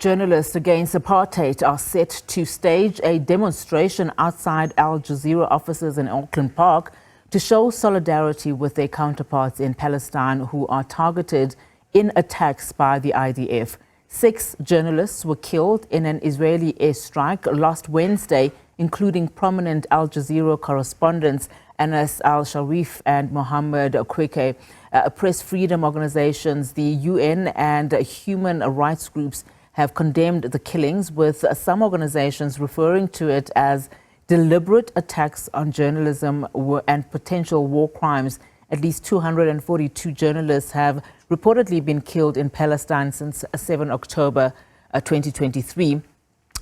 Journalists Against Apartheid are set to stage a demonstration outside Al Jazeera offices in Auckland Park to show solidarity with their counterparts in Palestine who are targeted in attacks by the IDF. 6 journalists were killed in an Israeli airstrike last Wednesday, including prominent Al Jazeera correspondents al-Sharif and Mohammed Qreiqeh. Press freedom organizations, the UN and human rights groups have condemned the killings, with some organizations referring to it as deliberate attacks on journalism and potential war crimes. At least 242 journalists have reportedly been killed in Palestine since 7 October 2023.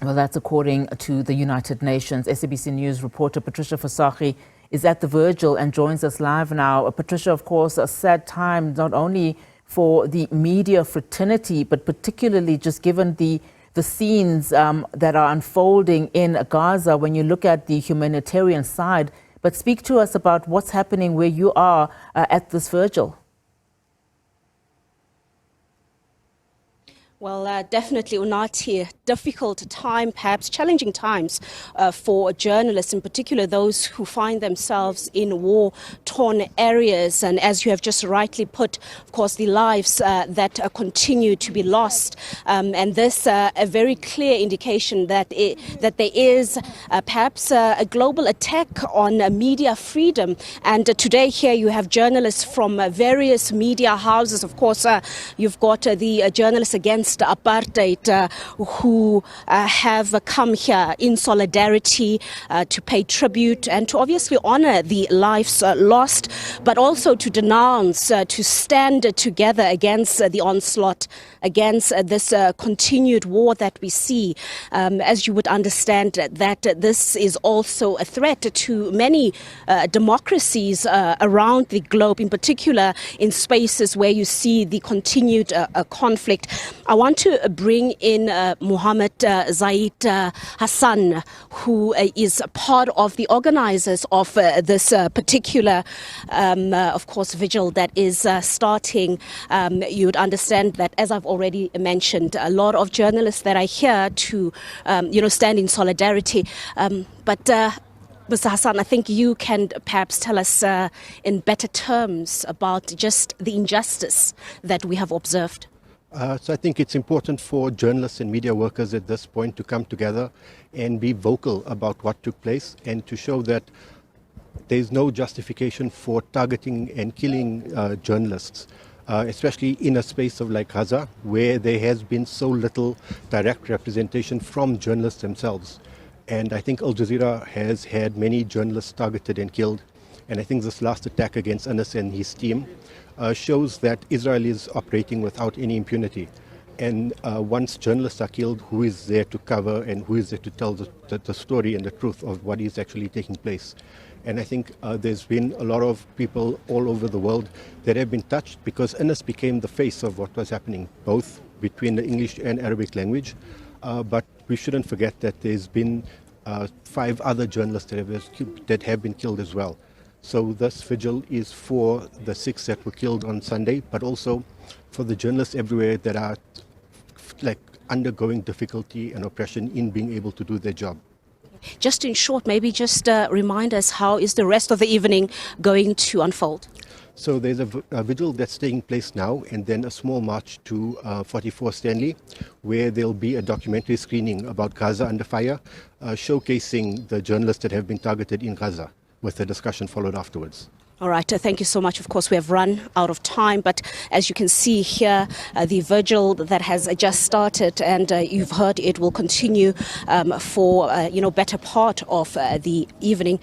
Well, that's according to the United Nations. SABC News reporter Patricia Visagie is at the Vigil and joins us live now. Patricia, of course, a sad time not only for the media fraternity, but particularly just given the scenes that are unfolding in Gaza when you look at the humanitarian side. But speak to us about what's happening where you are at this Vigil. Well, definitely, Unati, difficult time, perhaps challenging times for journalists, in particular those who find themselves in war-torn areas. And as you have just rightly put, of course, the lives that continue to be lost. And this a very clear indication that there is perhaps a global attack on media freedom. And today here you have journalists from various media houses. Of course, you've got the journalists Against Apartheid who have come here in solidarity to pay tribute and to obviously honor the lives lost, but also to denounce, to stand together against the onslaught, against this continued war that we see. As you would understand, that this is also a threat to many democracies around the globe, in particular in spaces where you see the continued conflict. I want to bring in Mohammed Qreiqeh Hassan, who is part of the organizers of this particular, of course, vigil that is starting. You would understand that, as I've already mentioned, a lot of journalists that are here to, stand in solidarity. But Mr. Hassan, I think you can perhaps tell us in better terms about just the injustice that we have observed. So I think it's important for journalists and media workers at this point to come together and be vocal about what took place and to show that there's no justification for targeting and killing journalists, especially in a space of like Gaza, where there has been so little direct representation from journalists themselves. And I think Al Jazeera has had many journalists targeted and killed. And I think this last attack against Anas and his team shows that Israel is operating without any impunity. And once journalists are killed, who is there to cover and who is there to tell the story and the truth of what is actually taking place? And I think there's been a lot of people all over the world that have been touched because Anas became the face of what was happening, both between the English and Arabic language. But we shouldn't forget that there's been 5 other journalists that have been killed as well. So this vigil is for the 6 that were killed on Sunday, but also for the journalists everywhere that are undergoing difficulty and oppression in being able to do their job. Just in short, maybe just remind us, how is the rest of the evening going to unfold? So there's a vigil that's taking place now, and then a small march to 44 Stanley, where there'll be a documentary screening about Gaza under fire, showcasing the journalists that have been targeted in Gaza, with a discussion followed afterwards. All right, thank you so much. Of course, we have run out of time, but as you can see here, the vigil that has just started, and you've heard it will continue for better part of the evening.